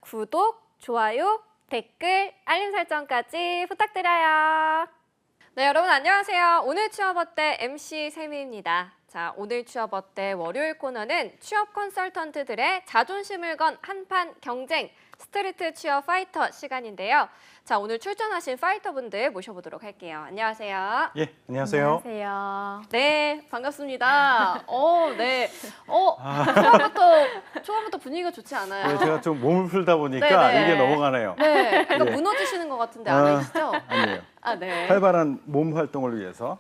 구독, 좋아요, 댓글, 알림 설정까지 부탁드려요. 네, 여러분 안녕하세요. 오늘 취업 어때 MC 세미입니다. 자, 오늘 취업 어때 월요일 코너는 취업 컨설턴트들의 자존심을 건 한판 경쟁 스트리트 취업 파이터 시간인데요. 자, 오늘 출전하신 파이터분들 모셔보도록 할게요. 안녕하세요. 예, 안녕하세요. 안녕하세요. 네, 반갑습니다. 네. 초반부터 분위기가 좋지 않아요. 예, 제가 좀 몸을 풀다 보니까 네네. 이게 넘어가네요. 네, 약간 예. 무너지시는 것 같은데 아니시죠? 아니에요. 네. 활발한 몸 활동을 위해서.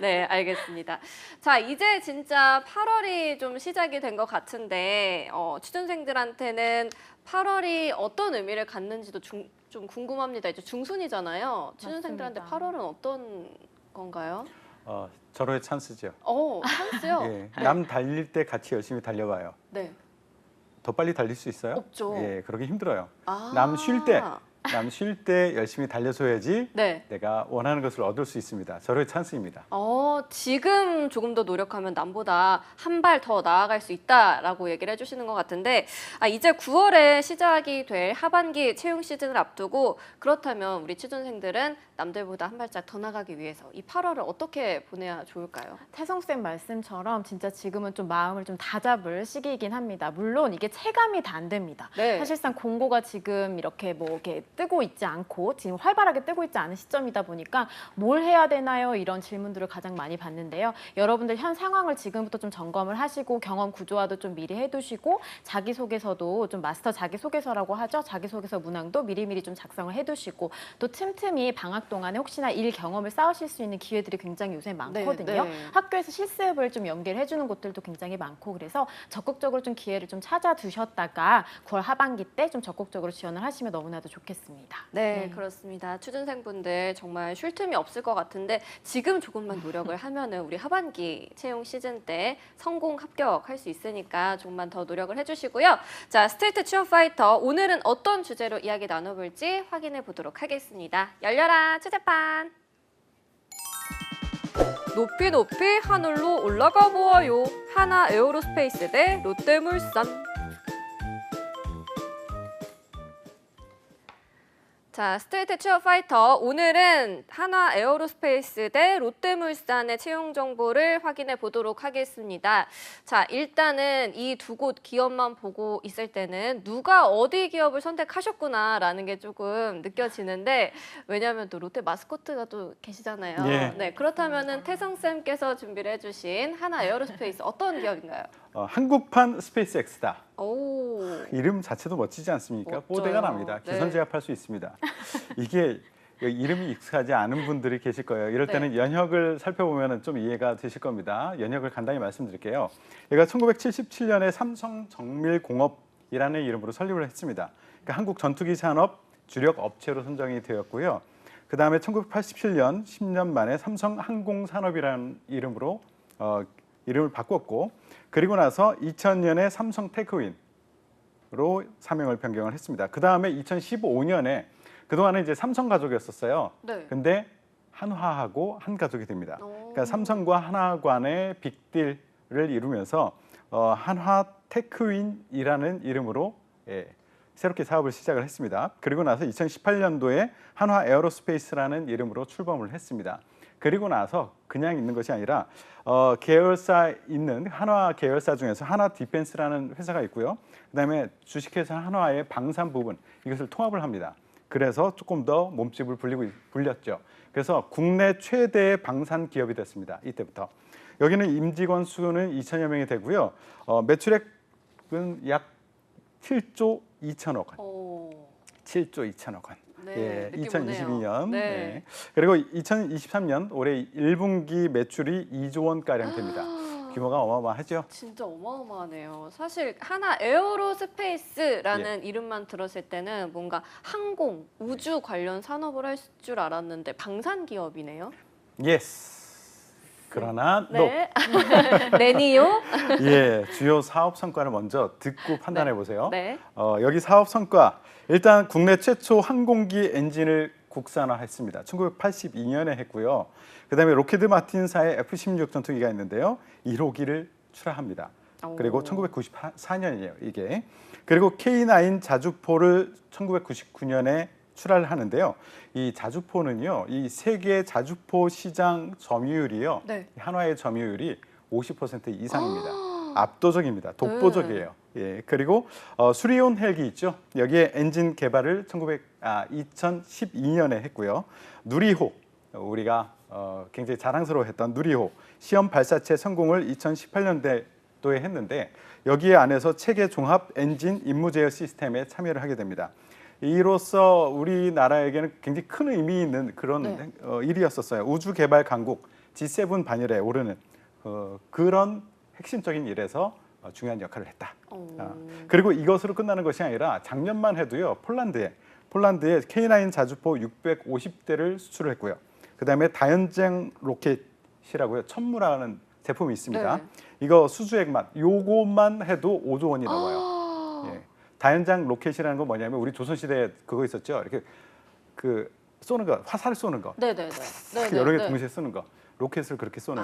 네, 알겠습니다. 자, 이제 진짜 8월이 좀 시작이 된 것 같은데 취준생들한테는 8월이 어떤 의미를 갖는지도 좀 궁금합니다. 이제 중순이잖아요. 취준생들한테 맞습니다. 8월은 어떤 건가요? 절호의 찬스죠. 찬스요? 예, 남 달릴 때 같이 열심히 달려봐요. 네. 더 빨리 달릴 수 있어요? 없죠. 예, 그러기 힘들어요. 아. 남 쉴 때 열심히 달려줘야지 네. 내가 원하는 것을 얻을 수 있습니다. 절호의 찬스입니다. 지금 조금 더 노력하면 남보다 한 발 더 나아갈 수 있다라고 얘기를 해주시는 것 같은데 이제 9월에 시작이 될 하반기 채용 시즌을 앞두고 그렇다면 우리 취준생들은 남들보다 한 발짝 더 나가기 위해서 이 8월을 어떻게 보내야 좋을까요? 태성쌤 말씀처럼 진짜 지금은 좀 마음을 좀 다잡을 시기이긴 합니다. 물론 이게 체감이 다 안 됩니다. 네. 사실상 공고가 지금 이렇게 뜨고 있지 않고 지금 활발하게 뜨고 있지 않은 시점이다 보니까 뭘 해야 되나요? 이런 질문들을 가장 많이 받는데요. 여러분들 현 상황을 지금부터 좀 점검을 하시고 경험 구조화도 좀 미리 해두시고 자기소개서도 좀 마스터 자기소개서라고 하죠. 자기소개서 문항도 미리미리 좀 작성을 해두시고 또 틈틈이 방학 동안에 혹시나 일 경험을 쌓으실 수 있는 기회들이 굉장히 요새 많거든요. 네. 학교에서 실습을 좀 연계해주는 곳들도 굉장히 많고 그래서 적극적으로 좀 기회를 좀 찾아두셨다가 9월 하반기 때 좀 적극적으로 지원을 하시면 너무나도 좋겠습니다. 네, 그렇습니다. 취준생분들 정말 쉴 틈이 없을 것 같은데 지금 조금만 노력을 하면은 우리 하반기 채용 시즌 때 성공 합격할 수 있으니까 조금만 더 노력을 해주시고요. 자, 스트리트 취업 파이터 오늘은 어떤 주제로 이야기 나눠볼지 확인해 보도록 하겠습니다. 열려라 취재판. 높이 높이 하늘로 올라가 보아요. 하나 에어로스페이스 대 롯데물산. 자, 스트리트 취업 파이터 오늘은 한화 에어로스페이스 대 롯데물산의 채용 정보를 확인해 보도록 하겠습니다. 자, 일단은 이 두 곳 기업만 보고 있을 때는 누가 어디 기업을 선택하셨구나라는 게 조금 느껴지는데 왜냐하면 또 롯데 마스코트가 또 계시잖아요. 예. 네, 그렇다면은 태성쌤께서 준비를 해주신 한화 에어로스페이스 어떤 기업인가요? 한국판 스페이스X다. 오. 이름 자체도 멋지지 않습니까? 멋져요. 뽀대가 납니다. 네. 기선제압할 수 있습니다. 이게 이름이 익숙하지 않은 분들이 계실 거예요. 이럴 때는 연혁을 살펴보면 좀 이해가 되실 겁니다. 연혁을 간단히 말씀드릴게요. 얘가 1977년에 삼성 정밀공업이라는 이름으로 설립을 했습니다. 그러니까 한국 전투기 산업 주력 업체로 선정이 되었고요. 그 다음에 1987년 10년 만에 삼성 항공산업이라는 이름으로 이름을 바꿨고 그리고 나서 2000년에 삼성 테크윈으로 사명을 변경을 했습니다. 그 다음에 2015년에 그동안은 이제 삼성 가족이었었어요. 네. 근데 한화하고 한 가족이 됩니다. 그러니까 삼성과 한화 간의 빅딜을 이루면서 한화 테크윈이라는 이름으로 새롭게 사업을 시작을 했습니다. 그리고 나서 2018년도에 한화 에어로스페이스라는 이름으로 출범을 했습니다. 그리고 나서 그냥 있는 것이 아니라 계열사 있는 한화 계열사 중에서 한화 디펜스라는 회사가 있고요. 그다음에 주식회사 한화의 방산 부분 이것을 통합을 합니다. 그래서 조금 더 몸집을 불렸죠. 그래서 국내 최대의 방산 기업이 됐습니다. 이때부터. 여기는 임직원 수는 2천여 명이 되고요. 매출액은 약 7조 2천억 원. 7조 2천억 원. 네, 느낌 2022년. 오네요. 네. 네. 그리고 2023년 올해 1분기 매출이 2조 원가량 됩니다. 규모가 어마어마하죠? 진짜 어마어마하네요. 사실 하나 에어로스페이스라는 이름만 들었을 때는 뭔가 항공, 우주 관련 산업을 할 줄 알았는데 방산 기업이네요. 예스. 그러나 네. 레니오. 예, 주요 사업 성과를 먼저 듣고 판단해 보세요. 네. 여기 사업 성과 일단 국내 최초 항공기 엔진을 국산화했습니다. 1982년에 했고요. 그다음에 록히드 마틴사의 F-16 전투기가 있는데요. 1호기를 출하합니다. 그리고 1994년이에요. 이게 그리고 K9 자주포를 1999년에 출하를 하는데요. 이 자주포는요, 이 세계 자주포 시장 점유율이요, 네. 한화의 점유율이 50% 이상입니다. 압도적입니다. 독보적이에요. 예, 그리고 수리온 헬기 있죠. 여기에 엔진 개발을 2012년에 했고요. 누리호, 우리가 굉장히 자랑스러워했던 누리호 시험 발사체 성공을 2018년도에 했는데 여기에 안에서 체계 종합 엔진 임무 제어 시스템에 참여를 하게 됩니다. 이로써 우리나라에게는 굉장히 큰 의미 있는 그런 네. 일이었었어요. 우주 개발 강국 G7 반열에 오르는 그런 핵심적인 일에서 중요한 역할을 했다. 그리고 이것으로 끝나는 것이 아니라 작년만 해도요. 폴란드에 K9 자주포 650대를 수출을 했고요. 그다음에 다연장 로켓이라고요. 천무라는 제품이 있습니다. 네. 이거 수주액만 요것만 해도 5조 원이 넘어요. 예. 다연장 로켓이라는 건 뭐냐면 우리 조선시대에 그거 있었죠. 이렇게 그 쏘는 거, 화살 쏘는 거. 네네네. 여러 개 동시에 쓰는 거. 로켓을 그렇게 쏘는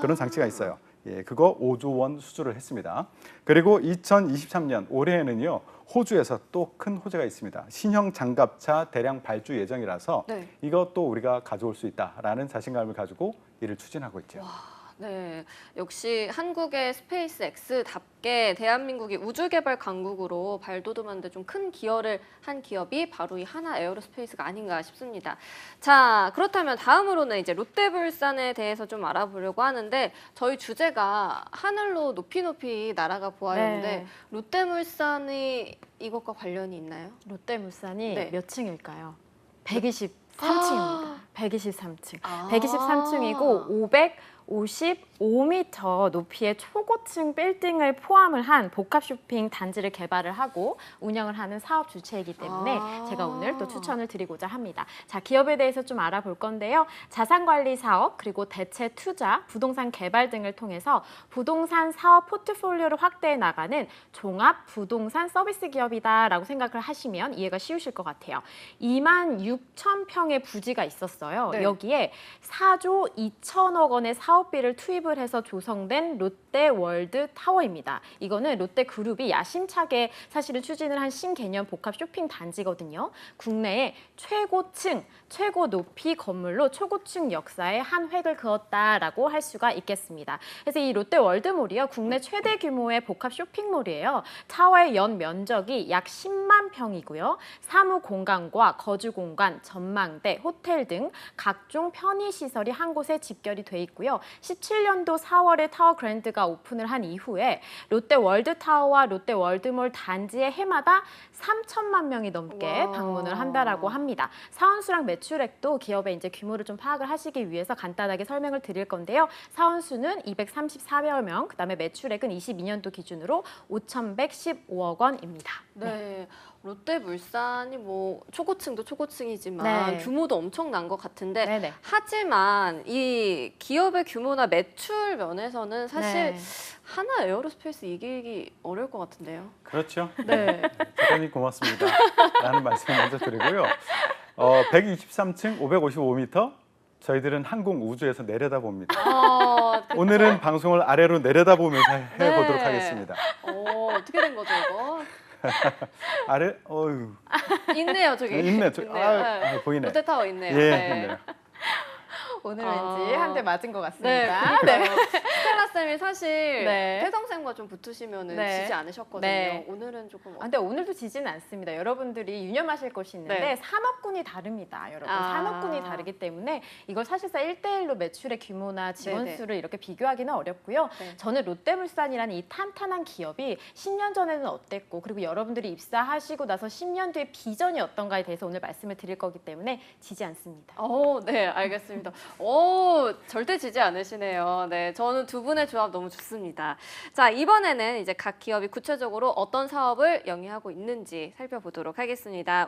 그런 장치가 있어요. 예, 그거 5조 원 수주를 했습니다. 그리고 2023년 올해에는요. 호주에서 또 큰 호재가 있습니다. 신형 장갑차 대량 발주 예정이라서 네. 이것도 우리가 가져올 수 있다라는 자신감을 가지고 이를 추진하고 있죠. 네, 역시 한국의 스페이스X답게 대한민국이 우주개발 강국으로 발돋움하는 데 좀 큰 기여를 한 기업이 바로 이 하나 에어로스페이스가 아닌가 싶습니다. 자, 그렇다면 다음으로는 이제 롯데물산에 대해서 좀 알아보려고 하는데 저희 주제가 하늘로 높이 날아가 보아였는데 네. 롯데물산이 이것과 관련이 있나요? 롯데물산이 네. 몇 층일까요? 123층입니다. 123층. 아. 123층이고 555m 높이의 초고층 빌딩을 포함을 한 복합 쇼핑 단지를 개발을 하고 운영을 하는 사업 주체이기 때문에 제가 오늘 또 추천을 드리고자 합니다. 자, 기업에 대해서 좀 알아볼 건데요. 자산관리 사업, 그리고 대체 투자, 부동산 개발 등을 통해서 부동산 사업 포트폴리오를 확대해 나가는 종합 부동산 서비스 기업이다라고 생각을 하시면 이해가 쉬우실 것 같아요. 26,000평의 부지가 있었어요. 네. 여기에 4조 2천억 원의 사업비를 투입을 해서 조성된 롯데월드 타워입니다. 이거는 롯데그룹이 야심차게 사실은 추진을 한 신개념 복합 쇼핑 단지거든요. 국내의 최고층, 최고 높이 건물로 초고층 역사에 한 획을 그었다라고 할 수가 있겠습니다. 그래서 이 롯데월드몰이요, 국내 최대 규모의 복합 쇼핑몰이에요. 타워의 연 면적이 약 10만 평이고요. 사무 공간과 거주 공간, 전망대, 호텔 등 각종 편의 시설이 한 곳에 집결이 돼 있고요. 17년도 4월에 타워 그랜드가 오픈을 한 이후에 롯데월드타워와 롯데월드몰 단지에 해마다 3천만 명이 넘게 와. 방문을 한다라고 합니다. 사원수랑 매출액도 기업의 이제 규모를 좀 파악을 하시기 위해서 간단하게 설명을 드릴 건데요. 사원수는 234여 명, 그다음에 매출액은 22년도 기준으로 5,115억 원입니다. 네. 롯데물산이 뭐 초고층도 초고층이지만 네. 규모도 엄청난 것 같은데 네네. 하지만 이 기업의 규모나 매출 면에서는 사실 네. 하나 에어로스페이스 이기기 어려울 것 같은데요. 그렇죠. 네. 대단히 고맙습니다. 라는 말씀 먼저 드리고요. 123층 555m 저희들은 항공 우주에서 내려다봅니다. 오늘은 방송을 아래로 내려다보면서 해보도록 네. 하겠습니다. 어떻게 된 거죠 이거? 아래, 어휴, 있네요 저기. 있네. 있네요. 보이네. 롯데타워 있네요. 예, 네. 있네요. 오늘 아. 왠지 한 대 맞은 것 네, 같습니다. 그러니까요. 스텔라 쌤이 사실 네. 태성 쌤과 좀 붙으시면은 네. 지지 않으셨거든요. 네. 오늘은 조금 근데 오늘도 지지는 않습니다. 여러분들이 유념하실 것이 있는데 네. 산업군이 다릅니다. 여러분 아. 산업군이 다르기 때문에 이걸 사실상 1대1로 매출의 규모나 직원 네네. 수를 이렇게 비교하기는 어렵고요. 네. 저는 롯데물산이라는 이 탄탄한 기업이 10년 전에는 어땠고 그리고 여러분들이 입사하시고 나서 10년 뒤의 비전이 어떤가에 대해서 오늘 말씀을 드릴 거기 때문에 지지 않습니다. 네, 알겠습니다. 절대 지지 않으시네요. 네, 저는 두 분의 조합 너무 좋습니다. 자, 이번에는 이제 각 기업이 구체적으로 어떤 사업을 영위하고 있는지 살펴보도록 하겠습니다.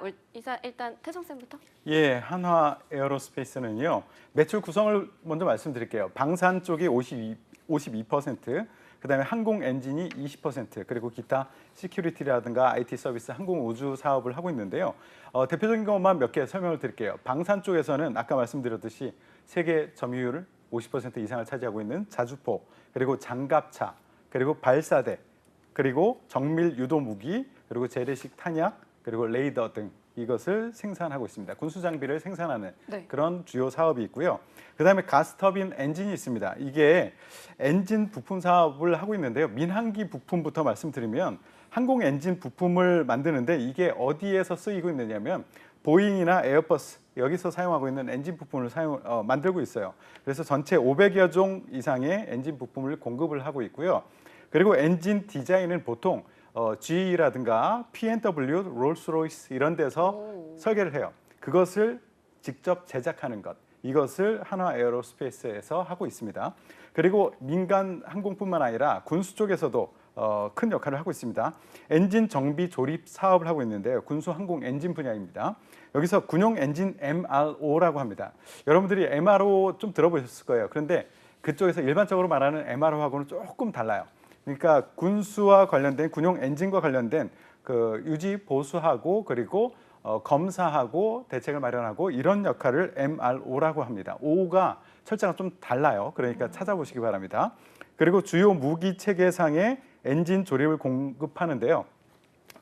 일단 태성 쌤부터. 예, 한화 에어로스페이스는요. 매출 구성을 먼저 말씀드릴게요. 방산 쪽이 52%, 그다음에 항공 엔진이 20%, 그리고 기타 시큐리티라든가 IT 서비스, 항공 우주 사업을 하고 있는데요. 대표적인 것만 몇 개 설명을 드릴게요. 방산 쪽에서는 아까 말씀드렸듯이 세계 점유율을 50% 이상을 차지하고 있는 자주포, 그리고 장갑차, 그리고 발사대, 그리고 정밀 유도 무기, 그리고 재래식 탄약, 그리고 레이더 등 이것을 생산하고 있습니다. 군수 장비를 생산하는 네. 그런 주요 사업이 있고요. 그다음에 가스터빈 엔진이 있습니다. 이게 엔진 부품 사업을 하고 있는데요. 민항기 부품부터 말씀드리면 항공 엔진 부품을 만드는데 이게 어디에서 쓰이고 있느냐면 보잉이나 에어버스 여기서 사용하고 있는 엔진 부품을 만들고 있어요. 그래서 전체 500여 종 이상의 엔진 부품을 공급을 하고 있고요. 그리고 엔진 디자인은 보통 GE라든가 P&W, 롤스로이스 이런 데서 설계를 해요. 그것을 직접 제작하는 것, 이것을 한화 에어로스페이스에서 하고 있습니다. 그리고 민간 항공뿐만 아니라 군수 쪽에서도 큰 역할을 하고 있습니다. 엔진 정비 조립 사업을 하고 있는데요. 군수 항공 엔진 분야입니다. 여기서 군용 엔진 MRO라고 합니다. 여러분들이 MRO 좀 들어보셨을 거예요. 그런데 그쪽에서 일반적으로 말하는 MRO하고는 조금 달라요. 그러니까 군수와 관련된 군용 엔진과 관련된 그 유지 보수하고 그리고 검사하고 대책을 마련하고 이런 역할을 MRO라고 합니다. O가 철자가 좀 달라요. 그러니까 찾아보시기 바랍니다. 그리고 주요 무기 체계상의 엔진 조립을 공급하는데요.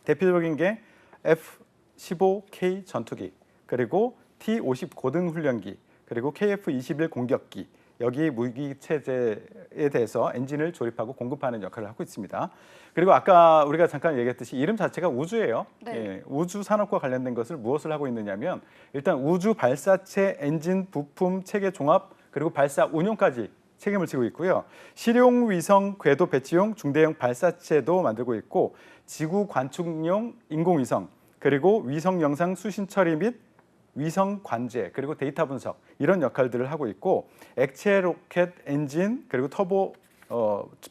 대표적인 게 F-15K 전투기, 그리고 T-50 고등 훈련기, 그리고 KF-21 공격기, 여기 무기 체제에 대해서 엔진을 조립하고 공급하는 역할을 하고 있습니다. 그리고 아까 우리가 잠깐 얘기했듯이 이름 자체가 우주예요. 네. 예, 우주 산업과 관련된 것을 무엇을 하고 있느냐면 일단 우주 발사체 엔진 부품 체계 종합 그리고 발사 운용까지 책임을 지고 있고요. 실용 위성 궤도 배치용 중대형 발사체도 만들고 있고 지구 관측용 인공위성 그리고 위성 영상 수신 처리 및 위성 관제 그리고 데이터 분석 이런 역할들을 하고 있고 액체 로켓 엔진 그리고 터보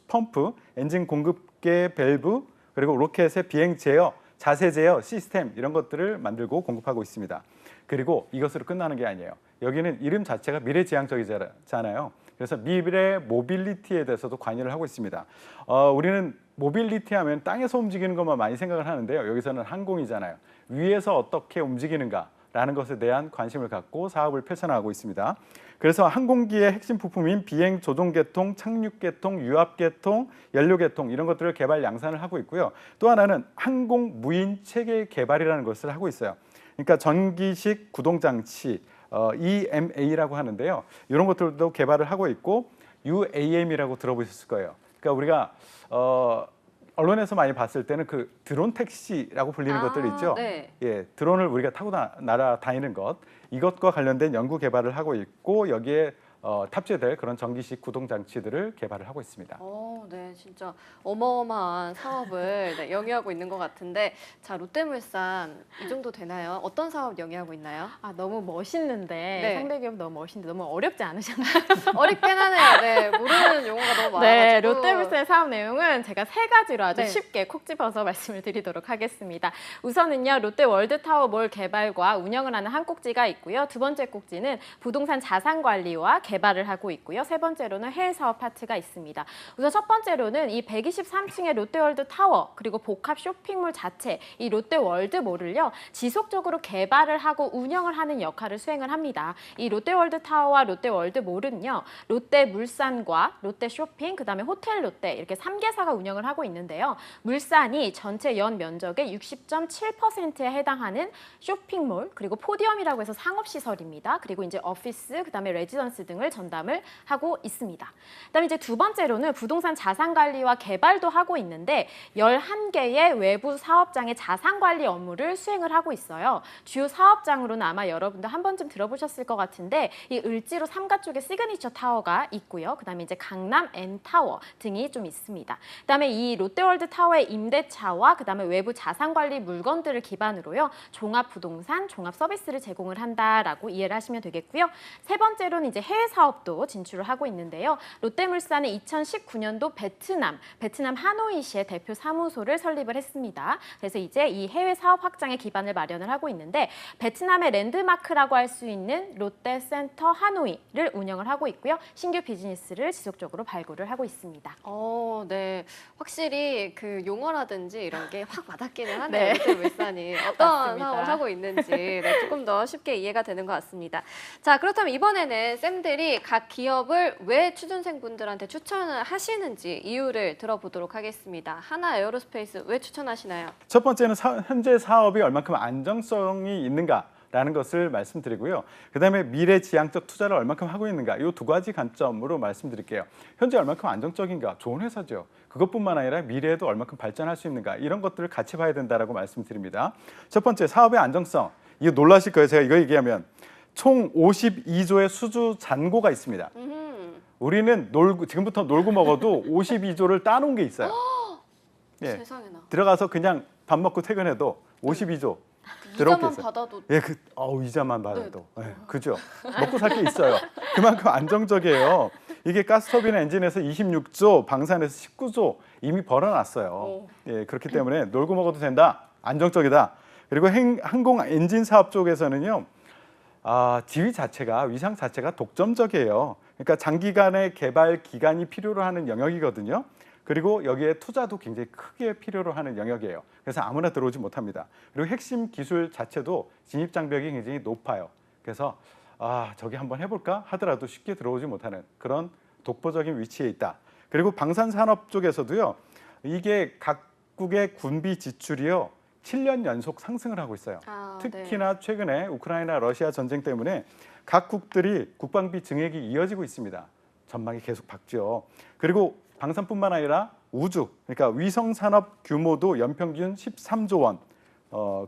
펌프 엔진 공급계 밸브 그리고 로켓의 비행 제어 자세 제어 시스템 이런 것들을 만들고 공급하고 있습니다. 그리고 이것으로 끝나는 게 아니에요. 여기는 이름 자체가 미래지향적이잖아요. 그래서 미래 모빌리티에 대해서도 관여를 하고 있습니다. 우리는 모빌리티 하면 땅에서 움직이는 것만 많이 생각을 하는데요. 여기서는 항공이잖아요. 위에서 어떻게 움직이는가라는 것에 대한 관심을 갖고 사업을 펼쳐나가고 있습니다. 그래서 항공기의 핵심 부품인 비행 조종계통, 착륙계통, 유압계통, 연료계통 이런 것들을 개발 양산을 하고 있고요. 또 하나는 항공 무인 체계 개발이라는 것을 하고 있어요. 그러니까 전기식 구동장치, EMA라고 하는데요. 이런 것들도 개발을 하고 있고 UAM이라고 들어보셨을 거예요. 그러니까 우리가 언론에서 많이 봤을 때는 그 드론 택시라고 불리는 것들 있죠. 네. 예, 드론을 우리가 타고 날아다니는 것 이것과 관련된 연구 개발을 하고 있고 여기에 탑재될 그런 전기식 구동 장치들을 개발을 하고 있습니다. 네, 진짜 어마어마한 사업을 네, 영위하고 있는 것 같은데, 자 롯데물산 이 정도 되나요? 어떤 사업 영위하고 있나요? 아, 너무 멋있는데 네. 상대 기업 너무 멋있는데 너무 어렵지 않으셨나요? 어렵긴 하네요. 네, 모르는 용어가 너무 많아가지고. 네, 롯데물산의 사업 내용은 제가 세 가지로 아주 네. 쉽게 콕 집어서 말씀을 드리도록 하겠습니다. 우선은요, 롯데월드타워몰 개발과 운영을 하는 한 꼭지가 있고요. 두 번째 꼭지는 부동산 자산 관리와 개발을 하고 있고요. 세 번째로는 해외 사업 파트가 있습니다. 우선 첫 번째로는 이 123층의 롯데월드타워 그리고 복합 쇼핑몰 자체 이 롯데월드몰을요 지속적으로 개발을 하고 운영을 하는 역할을 수행을 합니다. 이 롯데월드타워와 롯데월드몰은요 롯데물산과 롯데쇼핑 그다음에 호텔롯데 이렇게 3개사가 운영을 하고 있는데요. 물산이 전체 연 면적의 60.7%에 해당하는 쇼핑몰 그리고 포디엄이라고 해서 상업시설입니다. 그리고 이제 오피스 그다음에 레지던스 등을 전담을 하고 있습니다. 그다음에 이제 두 번째로는 부동산 자산 관리와 개발도 하고 있는데 11개의 외부 사업장의 자산 관리 업무를 수행을 하고 있어요. 주요 사업장으로는 아마 여러분들 한 번쯤 들어보셨을 것 같은데 이 을지로 삼가 쪽에 시그니처 타워가 있고요. 그다음에 이제 강남 N타워 등이 좀 있습니다. 그다음에 이 롯데월드 타워의 임대차와 그다음에 외부 자산 관리 물건들을 기반으로요. 종합 부동산, 종합 서비스를 제공을 한다라고 이해를 하시면 되겠고요. 세 번째로는 이제 해외 사업도 진출을 하고 있는데요. 롯데물산은 2019년도 베트남 하노이시의 대표 사무소를 설립을 했습니다. 그래서 이제 이 해외 사업 확장의 기반을 마련을 하고 있는데 베트남의 랜드마크라고 할 수 있는 롯데센터 하노이를 운영을 하고 있고요. 신규 비즈니스를 지속적으로 발굴을 하고 있습니다. 네. 확실히 그 용어라든지 이런 게 확 와닿기는 하네요. 네. 롯데물산이 어떤 맞습니다. 사업을 하고 있는지 네, 조금 더 쉽게 이해가 되는 것 같습니다. 자, 그렇다면 이번에는 쌤들이 분들이 각 기업을 왜 취준생분들한테 추천을 하시는지 이유를 들어보도록 하겠습니다. 하나 에어로스페이스 왜 추천하시나요? 첫 번째는 현재 사업이 얼만큼 안정성이 있는가라는 것을 말씀드리고요. 그다음에 미래지향적 투자를 얼만큼 하고 있는가, 이 두 가지 관점으로 말씀드릴게요. 현재 얼만큼 안정적인가, 좋은 회사죠. 그것뿐만 아니라 미래에도 얼만큼 발전할 수 있는가, 이런 것들을 같이 봐야 된다라고 말씀드립니다. 첫 번째, 사업의 안정성. 이거 놀라실 거예요. 제가 이거 얘기하면 총 52조의 수주 잔고가 있습니다. 우리는 지금부터 놀고 먹어도 52조를 따놓은 게 있어요. 예, 세상에나. 들어가서 그냥 밥 먹고 퇴근해도 52조 들어오게 이자만 있어요. 받아도 예, 이자만 받아도. 예, 그죠. 먹고 살 게 있어요. 그만큼 안정적이에요. 이게 가스터빈 엔진에서 26조, 방산에서 19조 이미 벌어놨어요. 예, 그렇기 때문에 놀고 먹어도 된다. 안정적이다. 그리고 항공 엔진 사업 쪽에서는요. 지위 자체가, 위상 자체가 독점적이에요. 그러니까 장기간의 개발 기간이 필요로 하는 영역이거든요. 그리고 여기에 투자도 굉장히 크게 필요로 하는 영역이에요. 그래서 아무나 들어오지 못합니다. 그리고 핵심 기술 자체도 진입 장벽이 굉장히 높아요. 그래서 저기 한번 해볼까 하더라도 쉽게 들어오지 못하는 그런 독보적인 위치에 있다. 그리고 방산산업 쪽에서도요. 이게 각국의 군비 지출이요. 7년 연속 상승을 하고 있어요. 특히나 최근에 우크라이나 러시아 전쟁 때문에 각국들이 국방비 증액이 이어지고 있습니다. 전망이 계속 밝죠. 그리고 방산뿐만 아니라 우주, 그러니까 위성 산업 규모도 연평균 13조 원.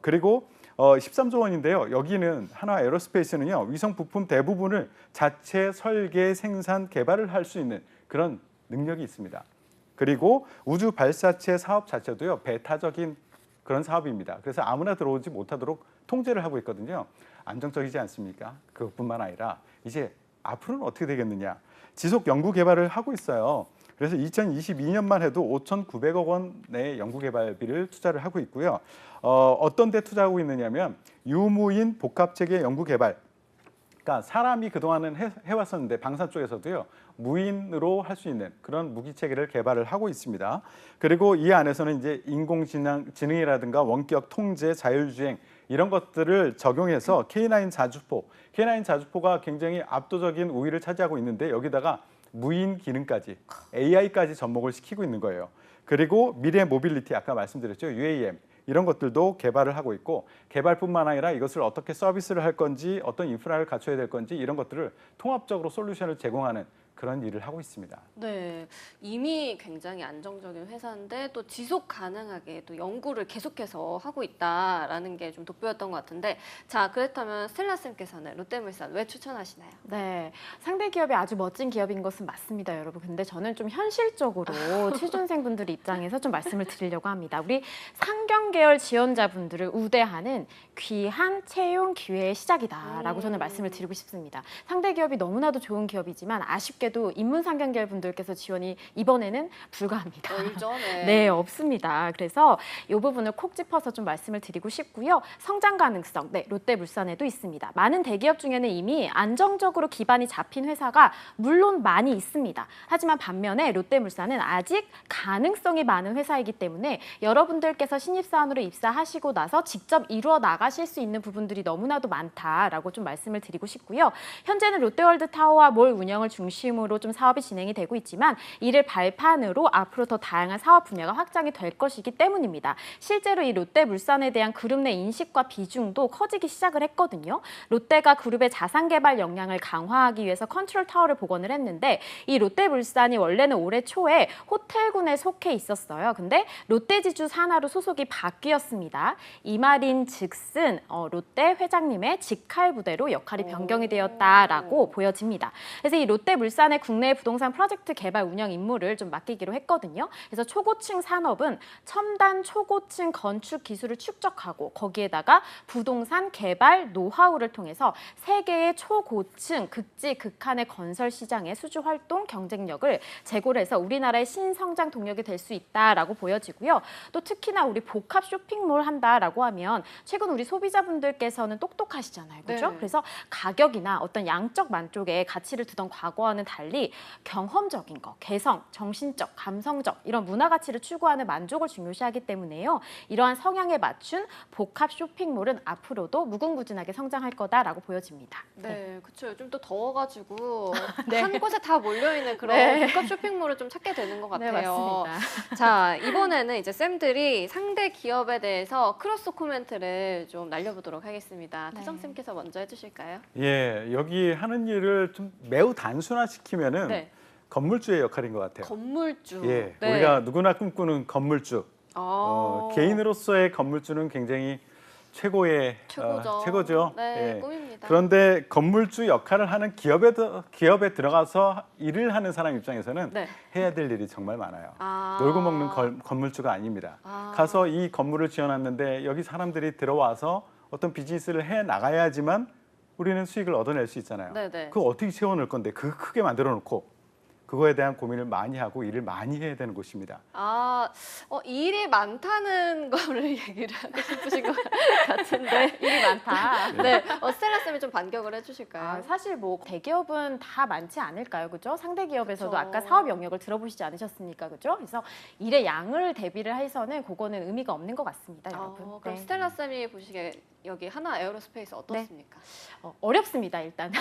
그리고 13조 원인데요. 여기는 하나 에어로스페이스는요. 위성 부품 대부분을 자체 설계, 생산, 개발을 할 수 있는 그런 능력이 있습니다. 그리고 우주 발사체 사업 자체도요. 배타적인 그런 사업입니다. 그래서 아무나 들어오지 못하도록 통제를 하고 있거든요. 안정적이지 않습니까? 그것뿐만 아니라 이제 앞으로는 어떻게 되겠느냐. 지속 연구 개발을 하고 있어요. 그래서 2022년만 해도 5,900억 원의 연구 개발비를 투자를 하고 있고요. 어떤 데 투자하고 있느냐면 유무인 복합체계 연구 개발. 그러니까 사람이 그동안은 해왔었는데 방산 쪽에서도요. 무인으로 할 수 있는 그런 무기 체계를 개발을 하고 있습니다. 그리고 이 안에서는 이제 인공지능이라든가 원격 통제, 자율주행 이런 것들을 적용해서 K9 자주포가 굉장히 압도적인 우위를 차지하고 있는데 여기다가 무인 기능까지 AI까지 접목을 시키고 있는 거예요. 그리고 미래 모빌리티 아까 말씀드렸죠. UAM 이런 것들도 개발을 하고 있고 개발뿐만 아니라 이것을 어떻게 서비스를 할 건지 어떤 인프라를 갖춰야 될 건지 이런 것들을 통합적으로 솔루션을 제공하는 그런 일을 하고 있습니다. 네, 이미 굉장히 안정적인 회사인데 또 지속 가능하게 또 연구를 계속해서 하고 있다라는 게 좀 돋보였던 것 같은데 자, 그렇다면 스텔라 쌤께서는 롯데물산 왜 추천하시나요? 네, 상대 기업이 아주 멋진 기업인 것은 맞습니다, 여러분. 근데 저는 좀 현실적으로 취준생분들 입장에서 좀 말씀을 드리려고 합니다. 우리 상경 계열 지원자분들을 우대하는 귀한 채용 기회의 시작이다라고 저는 말씀을 드리고 싶습니다. 상대 기업이 너무나도 좋은 기업이지만 아쉽게도 인문상경 계열 분들께서 지원이 이번에는 불가합니다. 네, 없습니다. 그래서 이 부분을 콕 짚어서 좀 말씀을 드리고 싶고요. 성장 가능성, 네, 롯데물산에도 있습니다. 많은 대기업 중에는 이미 안정적으로 기반이 잡힌 회사가 물론 많이 있습니다. 하지만 반면에 롯데물산은 아직 가능성이 많은 회사이기 때문에 여러분들께서 신입사원으로 입사하시고 나서 직접 이루어 나가실 수 있는 부분들이 너무나도 많다라고 좀 말씀을 드리고 싶고요. 현재는 롯데월드타워와 몰 운영을 중심으로 좀 사업이 진행이 되고 있지만 이를 발판으로 앞으로 더 다양한 사업 분야가 확장이 될 것이기 때문입니다. 실제로 이 롯데물산에 대한 그룹 내 인식과 비중도 커지기 시작을 했거든요. 롯데가 그룹의 자산 개발 역량을 강화하기 위해서 컨트롤 타워를 복원을 했는데 이 롯데물산이 원래는 올해 초에 호텔군에 속해 있었어요. 근데 롯데지주 산하로 소속이 바뀌었습니다. 이 말인 즉슨 롯데 회장님의 직할 부대로 역할이 변경이 되었다라고 보여집니다. 그래서 이 롯데물산의 국내 부동산 프로젝트 개발 운영 임무를 좀 맡기기로 했거든요. 그래서 초고층 산업은 첨단 초고층 건축 기술을 축적하고 거기에다가 부동산 개발 노하우를 통해서 세계의 초고층 극지 극한의 건설 시장의 수주 활동 경쟁력을 제고를 해서 우리나라의 신성장 동력이 될 수 있다라고 보여지고요. 또 특히나 우리 복합 쇼핑몰 한다라고 하면 최근 우리 소비자분들께서는 똑똑하시잖아요. 그렇죠? 네. 그래서 가격이나 어떤 양적 만족에 가치를 두던 과거와는 달리 경험적인 거, 개성, 정신적, 감성적 이런 문화 가치를 추구하는 만족을 중요시하기 때문에요. 이러한 성향에 맞춘 복합 쇼핑몰은 앞으로도 무궁무진하게 성장할 거다라고 보여집니다. 네, 그렇죠. 요즘 또 더워가지고 네. 한 곳에 다 몰려있는 그런 네. 복합 쇼핑몰을 좀 찾게 되는 것 네, 같아요. 맞습니다. 자, 이번에는 이제 쌤들이 상대 기업에 대해서 크로스 코멘트를 좀 날려보도록 하겠습니다. 네. 태정 쌤께서 먼저 해주실까요? 예, 여기 하는 일을 좀 매우 단순화시키면은 네. 건물주의 역할인 것 같아요. 건물주. 예, 네. 우리가 누구나 꿈꾸는 건물주. 아. 개인으로서의 건물주는 굉장히 최고의 최고죠. 네, 예. 꿈입니다. 그런데 건물주 역할을 하는 기업에 들어가서 일을 하는 사람 입장에서는 네. 해야 될 일이 정말 많아요. 아. 놀고 먹는 건물주가 아닙니다. 아. 가서 이 건물을 지어놨는데 여기 사람들이 들어와서 어떤 비즈니스를 해 나가야지만 우리는 수익을 얻어낼 수 있잖아요. 네네. 그거 어떻게 채워넣을 건데 그 크게 만들어 놓고 그거에 대한 고민을 많이 하고 일을 많이 해야 되는 곳입니다. 아, 일이 많다는 거를 얘기를 하고 싶으신 것 같은데. 일이 많다. 네, 스텔라 쌤이 좀 반격을 해주실까요? 사실 뭐 대기업은 다 많지 않을까요, 그죠? 상대 기업에서도 그쵸. 아까 사업 영역을 들어보시지 않으셨습니까, 그죠? 그래서 일의 양을 대비를 해서는 그거는 의미가 없는 것 같습니다, 여러분. 그럼 네. 스텔라 쌤이 보시기에 여기 하나 에어로스페이스 어떻습니까? 어렵습니다, 일단.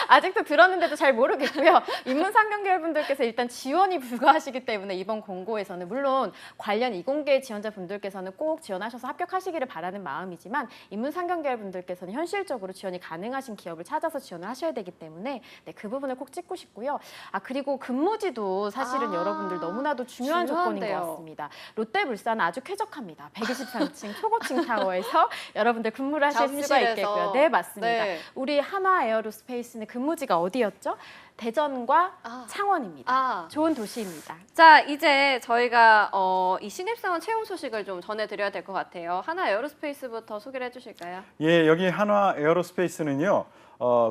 아직도 들었는데도 잘 모르겠고요. 인문상경계열분들께서 일단 지원이 불가하시기 때문에 이번 공고에서는 물론 관련 이공계 지원자분들께서는 꼭 지원하셔서 합격하시기를 바라는 마음이지만 인문상경계열분들께서는 현실적으로 지원이 가능하신 기업을 찾아서 지원을 하셔야 되기 때문에 네, 그 부분을 꼭 짚고 싶고요. 그리고 근무지도 사실은 여러분들 너무나도 중요한 조건인 중요한데요. 것 같습니다. 롯데물산은 아주 쾌적합니다. 123층 초고층 타워에서 여러분들 근무를 하실 수가 잠실에서. 있겠고요. 네, 맞습니다. 네. 우리 한화 에어로스페이스는 근무지가 어디였죠? 대전과 창원입니다. 좋은 도시입니다. 자, 이제 저희가 이 신입사원 채용 소식을 좀 전해드려야 될 것 같아요. 하나 에어로스페이스부터 소개를 해주실까요? 예, 여기 한화 에어로스페이스는요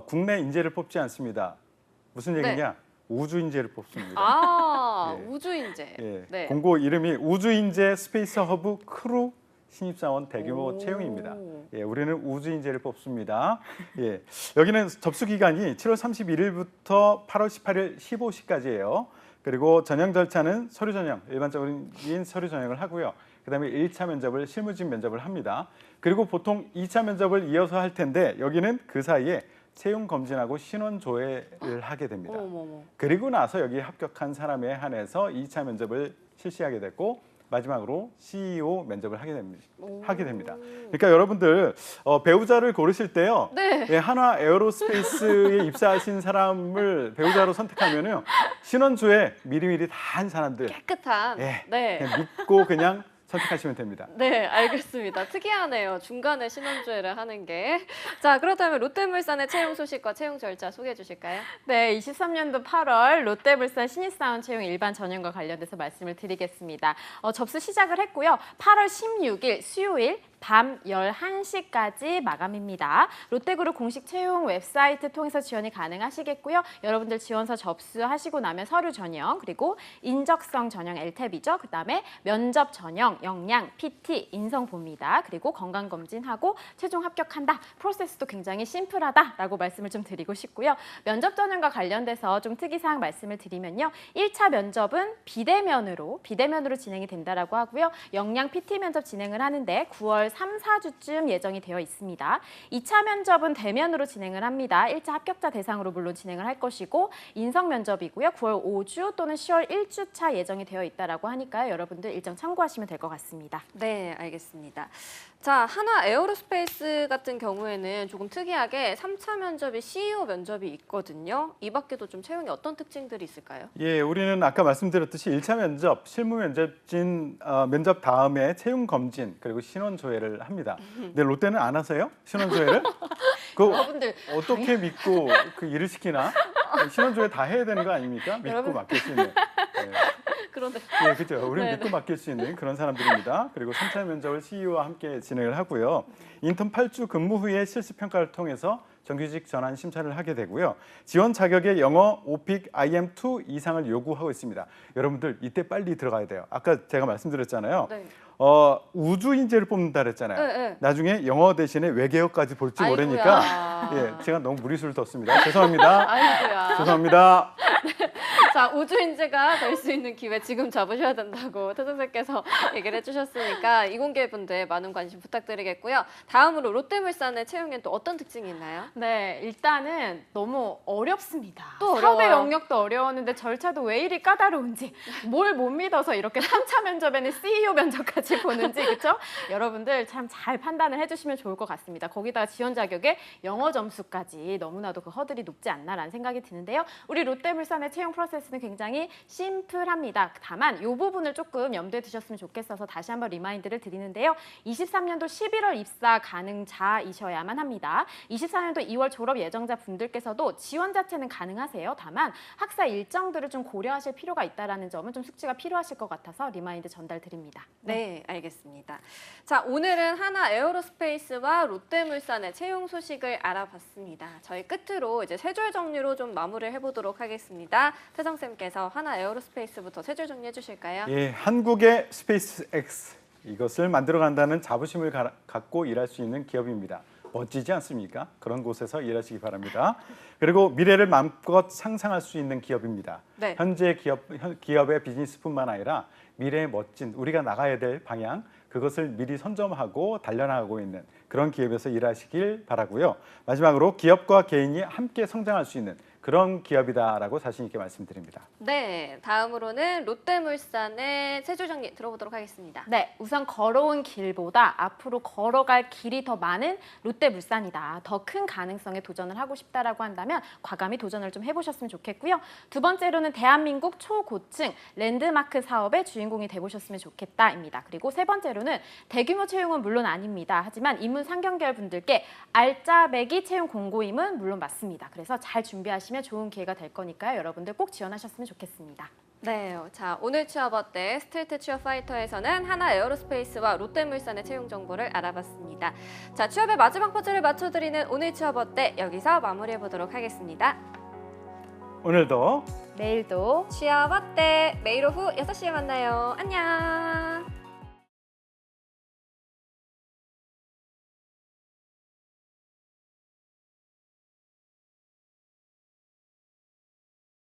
국내 인재를 뽑지 않습니다. 무슨 얘기냐? 우주 인재를 뽑습니다. 예. 우주인재. 예, 네. 공고 이름이 우주인재 스페이스 허브 크루 신입사원 대규모 채용입니다. 예, 우리는 우주인재를 뽑습니다. 예, 여기는 접수 기간이 7월 31일부터 8월 18일 15시까지예요. 그리고 전형 절차는 서류 전형, 일반적인 서류 전형을 하고요. 그다음에 1차 면접을 실무진 면접을 합니다. 그리고 보통 2차 면접을 이어서 할 텐데 여기는 그 사이에 채용 검진하고 신원 조회를 하게 됩니다. 어머머머. 그리고 나서 여기에 합격한 사람에 한해서 2차 면접을 실시하게 됐고 마지막으로 CEO 면접을 하게 됩니다. 그러니까 여러분들 배우자를 고르실 때요. 네. 예, 한화 에어로스페이스에 입사하신 사람을 배우자로 선택하면요. 신원조회 미리미리 다 한 사람들 깨끗한. 예, 네. 그냥 믿고 그냥 선택하시면 됩니다. 네, 알겠습니다. 특이하네요. 중간에 신원조회를 하는 게. 자, 그렇다면 롯데물산의 채용 소식과 채용 절차 소개해 주실까요? 네, 23년도 8월 롯데물산 신입사원 채용 일반 전형과 관련돼서 말씀을 드리겠습니다. 접수 시작을 했고요. 8월 16일 수요일 밤 11시까지 마감입니다. 롯데그룹 공식 채용 웹사이트 통해서 지원이 가능하시겠고요. 여러분들 지원서 접수하시고 나면 서류 전형, 그리고 인적성 전형 LTEB이죠. 그다음에 면접 전형, 역량, PT, 인성 봅니다. 그리고 건강검진하고 최종 합격한다. 프로세스도 굉장히 심플하다라고 말씀을 좀 드리고 싶고요. 면접 전형과 관련돼서 좀 특이사항 말씀을 드리면요. 1차 면접은 비대면으로 진행이 된다라고 하고요. 역량 PT 면접 진행을 하는데 9월 3, 4주쯤 예정이 되어 있습니다. 2차 면접은 대면으로 진행을 합니다. 1차 합격자 대상으로 물론 진행을 할 것이고 인성 면접이고요. 9월 5주 또는 10월 1주차 예정이 되어 있다라고 하니까요. 여러분들 일정 참고하시면 될 것 같습니다. 네, 알겠습니다. 자, 한화 에어로스페이스 같은 경우에는 조금 특이하게 3차 면접이 CEO 면접이 있거든요. 이 밖에도 좀 채용에 어떤 특징들이 있을까요? 예, 우리는 아까 말씀드렸듯이 1차 면접, 실무 면접 다음에 채용 검진 그리고 신원 조회를 합니다. 근데 롯데는 안 하세요? 신원 조회를? 그 여러분들 어떻게 믿고 그 일을 시키나? 신원 조회 다 해야 되는 거 아닙니까? 믿고 맡길 수 있는. 예. 그런데 예, 그렇죠. 우리는 믿고 맡길 수 있는 그런 사람들입니다. 그리고 3차 면접을 CEO와 함께 진행을 하고요. 인턴 8주 근무 후에 실습 평가를 통해서 정규직 전환 심사를 하게 되고요. 지원 자격의 영어, 오픽, IM2 이상을 요구하고 있습니다. 여러분들 이때 빨리 들어가야 돼요. 아까 제가 말씀드렸잖아요. 네. 우주 인재를 뽑는다 그랬잖아요. 네, 네. 나중에 영어 대신에 외계어까지 볼지 모르니까 아이고야. 예, 제가 너무 무리수를 뒀습니다. 죄송합니다. 아이고야. 죄송합니다. 자, 우주인재가 될 수 있는 기회 지금 잡으셔야 된다고 태선생께서 얘기를 해주셨으니까 이공계분들 많은 관심 부탁드리겠고요. 다음으로 롯데물산의 채용엔 또 어떤 특징이 있나요? 네, 일단은 너무 어렵습니다. 또 사업의 어려워요. 영역도 어려웠는데 절차도 왜 이리 까다로운지 뭘 못 믿어서 이렇게 3차 면접에는 CEO 면접까지 보는지 그렇죠? 여러분들 참 잘 판단을 해주시면 좋을 것 같습니다. 거기다가 지원 자격에 영어 점수까지 너무나도 그 허들이 높지 않나라는 생각이 드는데요. 우리 롯데물산의 채용 프로세스는 굉장히 심플합니다. 다만 이 부분을 조금 염두에 두셨으면 좋겠어서 다시 한번 리마인드를 드리는데요. 23년도 11월 입사 가능자이셔야만 합니다. 24년도 2월 졸업 예정자 분들께서도 지원 자체는 가능하세요. 다만 학사 일정들을 좀 고려하실 필요가 있다는 점은 좀 숙지가 필요하실 것 같아서 리마인드 전달 드립니다. 네, 알겠습니다. 자, 오늘은 하나 에어로스페이스와 롯데물산의 채용 소식을 알아봤습니다. 저희 끝으로 이제 세 줄 정리로 좀 마무리를 해보도록 하겠습니다. 태성쌤께서 하나 에어로스페이스부터 세 줄 정리해 주실까요? 예, 한국의 스페이스 X 이것을 만들어 간다는 자부심을 갖고 일할 수 있는 기업입니다. 멋지지 않습니까? 그런 곳에서 일하시기 바랍니다. 그리고 미래를 마음껏 상상할 수 있는 기업입니다. 네. 현재 기업의 비즈니스뿐만 아니라 미래의 멋진 우리가 나가야 될 방향 그것을 미리 선점하고 단련하고 있는 그런 기업에서 일하시길 바라고요. 마지막으로 기업과 개인이 함께 성장할 수 있는 그런 기업이다라고 자신 있게 말씀드립니다. 네, 다음으로는 롯데물산의 세 줄 정리 들어보도록 하겠습니다. 네, 우선 걸어온 길보다 앞으로 걸어갈 길이 더 많은 롯데물산이다. 더 큰 가능성에 도전을 하고 싶다라고 한다면 과감히 도전을 좀 해보셨으면 좋겠고요. 두 번째로는 대한민국 초고층 랜드마크 사업의 주인공이 돼보셨으면 좋겠다입니다. 그리고 세 번째로는 대규모 채용은 물론 아닙니다. 하지만 인문 상경계열 분들께 알짜배기 채용 공고임은 물론 맞습니다. 그래서 잘 준비하시면 좋은 기회가 될 거니까요. 여러분들 꼭 지원하셨으면 좋겠습니다. 네, 자 오늘 취업 어때 스트리트 취업 파이터에서는 하나 에어로스페이스와 롯데물산의 채용 정보를 알아봤습니다. 자 취업의 마지막 퍼즐을 맞춰드리는 오늘 취업 어때 여기서 마무리해 보도록 하겠습니다. 오늘도 내일도 취업 어때 매일 오후 6시에 만나요. 안녕.